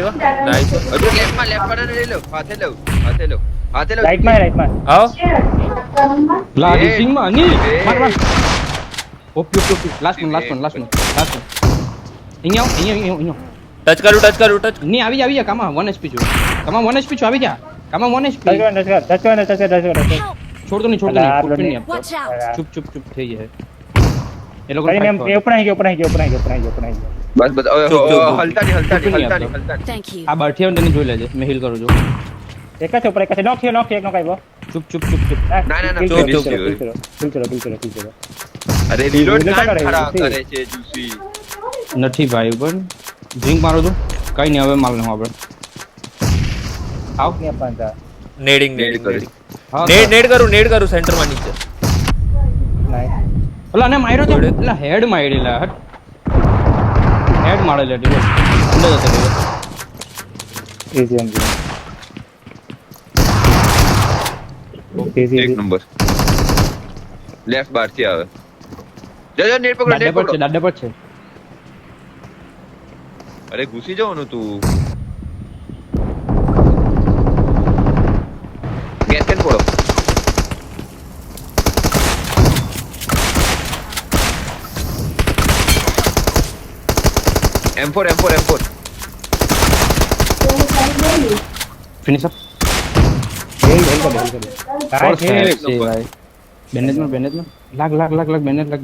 Nice હજુ left પર લઈ લો હાથે લો રાઈટ માં આવો લા એ, રિસિંગ માં ની માર માર એ. ઓકે લાસ્ટ વન અહીંયા ટચ કરું ની આવી જા કામા 1 HP છું કામા 1 HP છું આવી જા કામા 1 HP છોડતો નહીં ફૂટપિન નહીં આપતો Watch out! ચૂપ થઈ જાય એ લોકો ઉપર આવી ગયો બસ બસ ઓય, ચૂપ, ચૂપ, ચૂપ. હલતા નહીં Thank you. આ બારથી આવે ને તેને જોઈ લેજે મેં હીલ કરું છું એક જ ઉપર એક જ નોક એક નોક આવ્યો ચૂપ ના, kill finish કરો, થયું. kill કરો. અરે reload reload કાંડ કરે, ખરાબ નથી. કરે છે જુસી નથી ભાઈ પણ ડ્રિંક મારો તો કઈ નહીં હવે માલ નહીં આપણે આવ ને પાંચા નેડિંગ હા નેડ કરું સેન્ટર માં નીચે નાઈસ ઓલા ને માર્યો તો ઓલા હેડ મારેલા હેડ મારેલા ટીલો અંદર જતો રહ્યો easy on એક નંબર લેફ્ટ બાર થી આવે જો નેટ પકડો દાડે પર છે અરે ઘૂસી જવાનું તું ગેસ કેન ફોડો M4 ફિનિશ અપ હેલ કરો ભાઈ બેનેજ માં લાગ બેનેજ લાગ